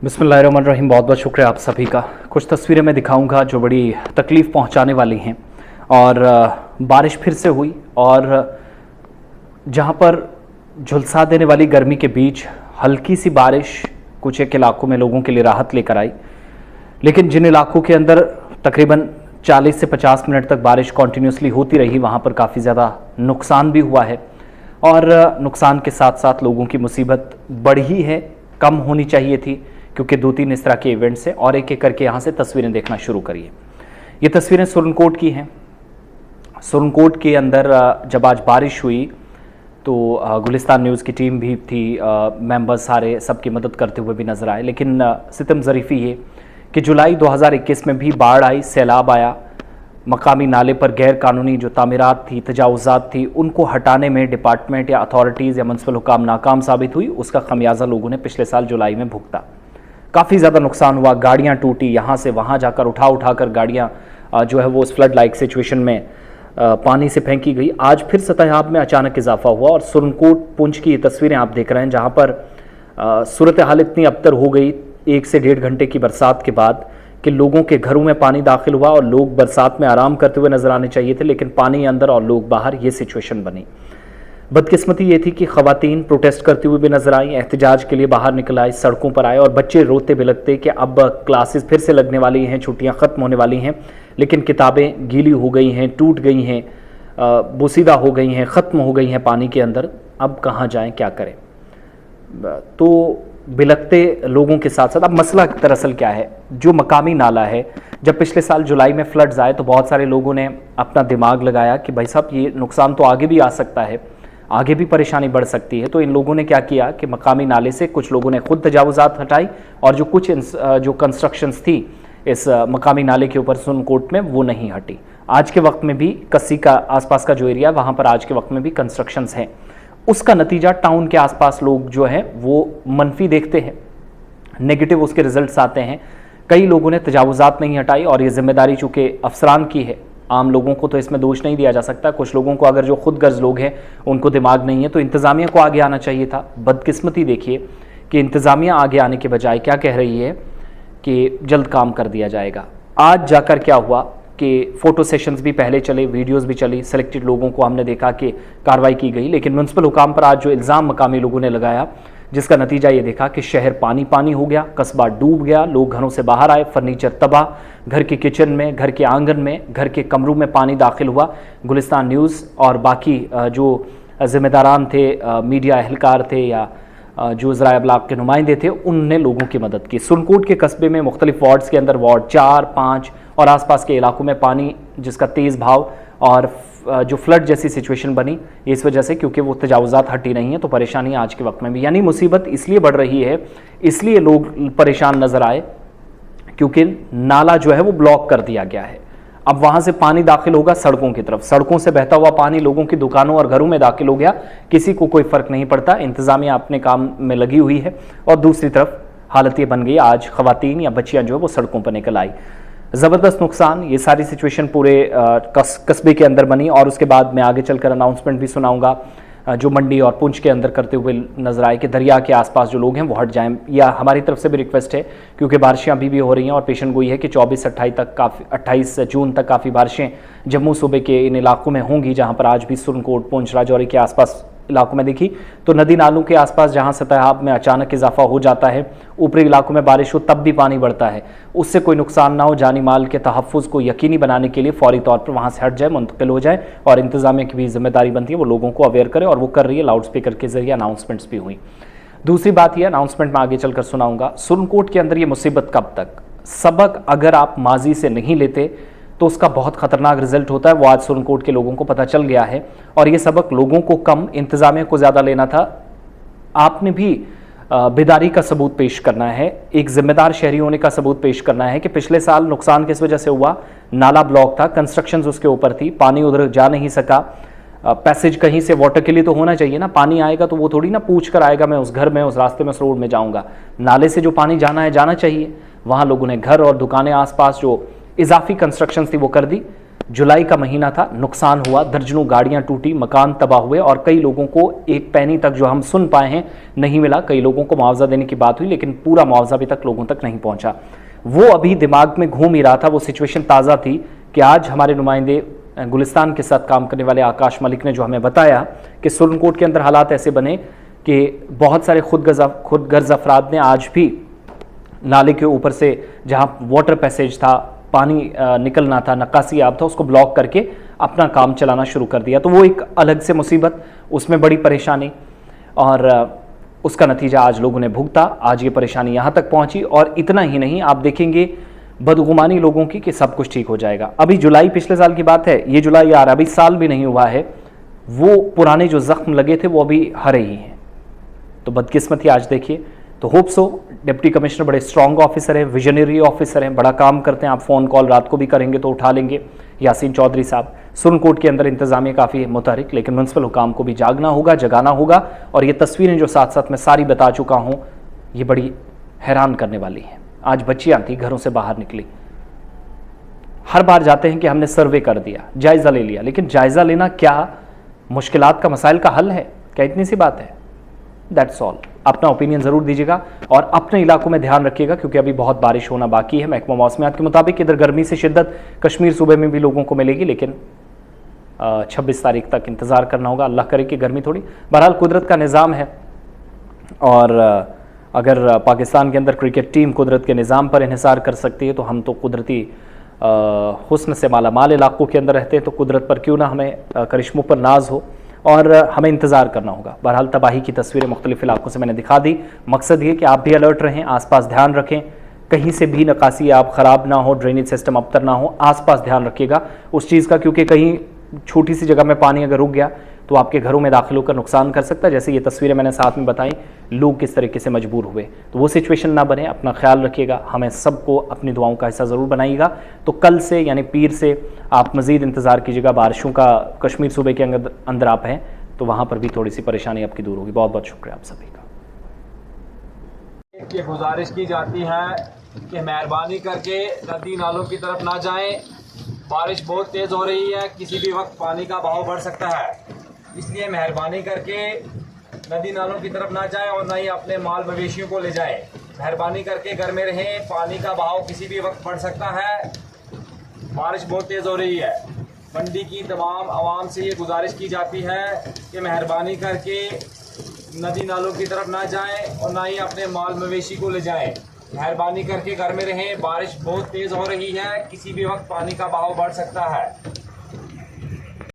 बिस्मिल्लाहिर्रहमानिर्रहीम। बहुत बहुत शुक्रिया आप सभी का। कुछ तस्वीरें मैं दिखाऊंगा जो बड़ी तकलीफ़ पहुंचाने वाली हैं। और बारिश फिर से हुई और जहां पर झुलसा देने वाली गर्मी के बीच हल्की सी बारिश कुछ एक इलाकों में लोगों के लिए राहत लेकर आई, लेकिन जिन इलाकों के अंदर तकरीबन 40 से 50 मिनट तक बारिश कॉन्टीन्यूसली होती रही वहाँ पर काफ़ी ज़्यादा नुकसान भी हुआ है। और नुकसान के साथ साथ लोगों की मुसीबत बढ़ी है, कम होनी चाहिए थी, क्योंकि 2-3 इस तरह के इवेंट्स हैं। और एक एक करके यहाँ से तस्वीरें देखना शुरू करिए। ये तस्वीरें सुरनकोट की हैं। सुरनकोट के अंदर जब आज बारिश हुई तो गुलिस्तान न्यूज़ की टीम भी थी, मेंबर्स सारे सबकी मदद करते हुए भी नज़र आए। लेकिन सितम ज़रीफ़ी ये कि जुलाई 2021 में भी बाढ़ आई, सैलाब आया। मकामी नाले पर गैर कानूनी जो तामीरात थी, तजावुज़ात थी, उनको हटाने में डिपार्टमेंट या अथॉरिटीज़ या म्युनिसिपल हुकाम नाकाम साबित हुई। उसका खमियाजा लोगों ने पिछले साल जुलाई में भुगता। काफ़ी ज़्यादा नुकसान हुआ, गाड़ियाँ टूटी, यहाँ से वहाँ जाकर उठा कर गाड़ियाँ जो है वो उस फ्लड लाइक सिचुएशन में पानी से फेंकी गई। आज फिर सतह में अचानक इजाफा हुआ और सुरनकोट पुंछ की ये तस्वीरें आप देख रहे हैं, जहाँ पर सूरत हाल इतनी अबतर हो गई 1 से 1.5 घंटे की बरसात के बाद कि लोगों के घरों में पानी दाखिल हुआ और लोग बरसात में आराम करते हुए नजर आने चाहिए थे, लेकिन पानी अंदर और लोग बाहर, ये सिचुएशन बनी। बदकिस्मती ये थी कि ख़वातीन प्रोटेस्ट करती हुई भी नजर आई, एहतजाज के लिए बाहर निकल आई, सड़कों पर आए और बच्चे रोते बिलखते कि अब क्लासेस फिर से लगने वाली हैं, छुट्टियां ख़त्म होने वाली हैं, लेकिन किताबें गीली हो गई हैं, टूट गई हैं, बोसीदा हो गई हैं, ख़त्म हो गई हैं पानी के अंदर। अब कहाँ जाएं, क्या करें? तो बिलखते लोगों के साथ साथ अब मसला दरअसल क्या है, जो मकामी नाला है, जब पिछले साल जुलाई में फ्लड्स आए तो बहुत सारे लोगों ने अपना दिमाग लगाया कि भाई साहब ये नुकसान तो आगे भी आ सकता है, आगे भी परेशानी बढ़ सकती है। तो इन लोगों ने क्या किया कि मकामी नाले से कुछ लोगों ने खुद तजावुज़ात हटाई और जो कुछ जो कंस्ट्रक्शंस थी इस मकामी नाले के ऊपर सुरनकोट में, वो नहीं हटी। आज के वक्त में भी कस्सी का आसपास का जो एरिया, वहाँ पर आज के वक्त में भी कंस्ट्रक्शंस हैं। उसका नतीजा टाउन के आसपास लोग जो हैं वो मनफी देखते हैं, नेगेटिव उसके रिजल्ट्स आते हैं। कई लोगों ने तजावुज़ात नहीं हटाई और ये जिम्मेदारी चूँकि अफसरान की है, आम लोगों को तो इसमें दोष नहीं दिया जा सकता। कुछ लोगों को, अगर जो खुद गर्ज लोग हैं उनको दिमाग नहीं है, तो इंतज़ामिया को आगे आना चाहिए था। बदकिस्मती देखिए कि इंतज़ामिया आगे आने के बजाय क्या कह रही है कि जल्द काम कर दिया जाएगा। आज जाकर क्या हुआ कि फ़ोटो सेशंस भी पहले चले, वीडियोस भी चली, सेलेक्टेड लोगों को हमने देखा कि कार्रवाई की गई, लेकिन म्युनिसिपल हुकाम पर आज जो इल्ज़ाम मकामी लोगों ने लगाया, जिसका नतीजा ये देखा कि शहर पानी पानी हो गया, कस्बा डूब गया, लोग घरों से बाहर आए, फर्नीचर तबाह, घर के किचन में, घर के आंगन में, घर के कमरों में पानी दाखिल हुआ। गुलिस्तान न्यूज़ और बाकी जो ज़िम्मेदारान थे, मीडिया एहलकार थे या जो ज़राए अबलाग के नुमाइंदे थे, उनने लोगों की मदद की। सुरनकोट के कस्बे में मुख्तलिफ वार्ड्स के अंदर वार्ड 4, 5 और आसपास के इलाकों में पानी जिसका तेज़ भाव और जो फ्लड जैसी सिचुएशन बनी, इस वजह से क्योंकि वो तजावुज़ात हटी नहीं है, तो परेशानी आज के वक्त में भी, यानी मुसीबत इसलिए बढ़ रही है, इसलिए लोग परेशान नज़र आए क्योंकि नाला जो है वो ब्लॉक कर दिया गया है। अब वहाँ से पानी दाखिल होगा सड़कों की तरफ, सड़कों से बहता हुआ पानी लोगों की दुकानों और घरों में दाखिल हो गया, किसी को कोई फ़र्क नहीं पड़ता। इंतज़ामिया अपने काम में लगी हुई है और दूसरी तरफ हालत ये बन गई, आज ख़वातीन या बच्चियाँ जो है वो सड़कों पर निकल आई। ज़बरदस्त नुकसान, ये सारी सिचुएशन पूरे कस्बे के अंदर बनी। और उसके बाद मैं आगे चलकर अनाउंसमेंट भी सुनाऊंगा जो मंडी और पुंछ के अंदर करते हुए नजर आए कि दरिया के आसपास जो लोग हैं वो हट जाएं। या हमारी तरफ से भी रिक्वेस्ट है, क्योंकि बारिशें अभी भी हो रही हैं और पेशन गोई है कि 28 जून तक काफ़ी बारिशें जम्मू सूबे के इन इलाकों में होंगी, जहाँ पर आज भी सुरनकोट, पुंछ, राजौरी के आसपास इलाकों में देखी तो नदी नालों के आसपास जहां सतह में अचानक इजाफा हो जाता है, ऊपरी इलाकों में बारिश हो तब भी पानी बढ़ता है, उससे कोई नुकसान ना हो, जानी माल के तहफ़्फ़ुज़ को यकीनी बनाने के लिए फौरी तौर पर वहां से हट जाए, मुंतकिल हो जाए। और इंतज़ामिया की भी जिम्मेदारी बनती है वो लोगों को अवेयर करे, और वो कर रही है। लाउड स्पीकर के जरिए अनाउंसमेंट्स भी हुई। दूसरी बात यह, अनाउंसमेंट में आगे चलकर सुनाऊंगा, सुरनकोट के अंदर ये मुसीबत कब तक, सबक अगर आप माजी से नहीं लेते तो उसका बहुत ख़तरनाक रिजल्ट होता है। वो आज सुरनकोट के लोगों को पता चल गया है और ये सबक लोगों को कम, इंतज़ामिया को ज़्यादा लेना था। आपने भी बेदारी का सबूत पेश करना है, एक जिम्मेदार शहरी होने का सबूत पेश करना है कि पिछले साल नुकसान किस वजह से हुआ। नाला ब्लॉक था, कंस्ट्रक्शंस उसके ऊपर थी, पानी उधर जा नहीं सका। पैसेज कहीं से वाटर के लिए तो होना चाहिए ना, पानी आएगा तो वो थोड़ी ना पूछ कर आएगा मैं उस घर में, उस रास्ते में, उस रोड में जाऊँगा। नाले से जो पानी जाना है जाना चाहिए। वहाँ लोगों ने घर और दुकानें आसपास जो इजाफी कंस्ट्रक्शन थी वो कर दी, जुलाई का महीना था, नुकसान हुआ, दर्जनों गाड़ियां टूटी, मकान तबाह हुए और कई लोगों को एक पैनी तक जो हम सुन पाए हैं नहीं मिला। कई लोगों को मुआवजा देने की बात हुई लेकिन पूरा मुआवजा अभी तक लोगों तक नहीं पहुंचा। वो अभी दिमाग में घूम ही रहा था, वो सिचुएशन ताज़ा थी कि आज हमारे नुमाइंदे गुलिस्तान के साथ काम करने वाले आकाश मलिक ने जो हमें बताया कि सुरनकोट के अंदर हालात ऐसे बने कि बहुत सारे खुद गर्ज अफराद ने आज भी नाले के ऊपर से जहाँ वाटर पैसेज था, पानी निकलना था, नक्कासी आब था, उसको ब्लॉक करके अपना काम चलाना शुरू कर दिया। तो वो एक अलग से मुसीबत, उसमें बड़ी परेशानी और उसका नतीजा आज लोगों ने भुगता। आज ये परेशानी यहाँ तक पहुँची और इतना ही नहीं, आप देखेंगे बदगुमानी लोगों की कि सब कुछ ठीक हो जाएगा। अभी जुलाई पिछले साल की बात है, ये जुलाई आ रहा, अभी साल भी नहीं हुआ है, वो पुराने जो जख्म लगे थे वो अभी हरे ही हैं। तो बदकिस्मती आज देखिए। तो होप सो डिप्टी कमिश्नर बड़े स्ट्रॉन्ग ऑफिसर हैं, विजनरी ऑफिसर हैं, बड़ा काम करते हैं। आप फ़ोन कॉल रात को भी करेंगे तो उठा लेंगे। यासीन चौधरी साहब, सुरनकोट के अंदर इंतजामिया काफ़ी मुतहरिक, लेकिन म्युनिसिपल हुकाम को भी जागना होगा, जगाना होगा। और ये तस्वीरें जो साथ साथ मैं सारी बता चुका हूँ, ये बड़ी हैरान करने वाली हैं। आज बच्चियाँ थी, घरों से बाहर निकली। हर बार जाते हैं कि हमने सर्वे कर दिया, जायज़ा ले लिया, लेकिन जायज़ा लेना क्या मुश्किलात का मसाइल का हल है? क्या इतनी सी बात है? That's all. अपना ओपिनियन ज़रूर दीजिएगा और अपने इलाकों में ध्यान रखिएगा क्योंकि अभी बहुत बारिश होना बाकी है। महकमा मौसमियात के मुताबिक इधर गर्मी से शिद्दत कश्मीर सूबे में भी लोगों को मिलेगी, लेकिन 26 तारीख तक इंतज़ार करना होगा। अल्लाह करे कि गर्मी थोड़ी, बहरहाल कुदरत का निज़ाम है। और अगर पाकिस्तान के अंदर क्रिकेट टीम कुदरत के निज़ाम पर इन्हिसार कर सकती है तो हम तो कुदरती हुस्न से माला माल इलाकों के अंदर रहते हैं, तो कुदरत पर क्यों ना हमें करिश्मों पर नाज हो और हमें इंतज़ार करना होगा। बहरहाल तबाही की तस्वीरें मुख्तलिफ इलाकों से मैंने दिखा दी। मकसद ये कि आप भी अलर्ट रहें, आसपास ध्यान रखें, कहीं से भी नकासी आप ख़राब ना हो, ड्रेनेज सिस्टम अबतर ना हो, आसपास ध्यान रखिएगा उस चीज़ का, क्योंकि कहीं छोटी सी जगह में पानी अगर रुक गया तो आपके घरों में दाखिल होकर नुकसान कर सकता है। जैसे ये तस्वीरें मैंने साथ में बताई, लोग किस तरीके से मजबूर हुए, तो वो सिचुएशन ना बने। अपना ख्याल रखिएगा, हमें सबको अपनी दुआओं का हिस्सा ज़रूर बनाइएगा। तो कल से यानी पीर से आप मज़ीद इंतज़ार कीजिएगा बारिशों का। कश्मीर सूबे के अंदर आप हैं तो वहाँ पर भी थोड़ी सी परेशानी आपकी दूर होगी। बहुत बहुत शुक्रिया आप सभी का। ये गुजारिश की जाती है कि मेहरबानी करके नदी नालों की तरफ ना जाएं। बारिश बहुत तेज़ हो रही है, किसी भी वक्त पानी का बहाव बढ़ सकता है, इसलिए मेहरबानी करके नदी नालों की तरफ ना जाएं और ना ही अपने माल मवेशियों को ले जाएं। मेहरबानी करके घर में रहें, पानी का बहाव किसी भी वक्त बढ़ सकता है। बारिश बहुत तेज़ हो रही है। मंडी की तमाम आवाम से ये गुजारिश की जाती है कि मेहरबानी करके नदी नालों की तरफ ना जाएं और ना ही अपने माल मवेशी को ले जाएं। मेहरबानी करके घर में रहें। बारिश बहुत तेज़ हो रही है, किसी भी वक्त पानी का बहाव बढ़ सकता है।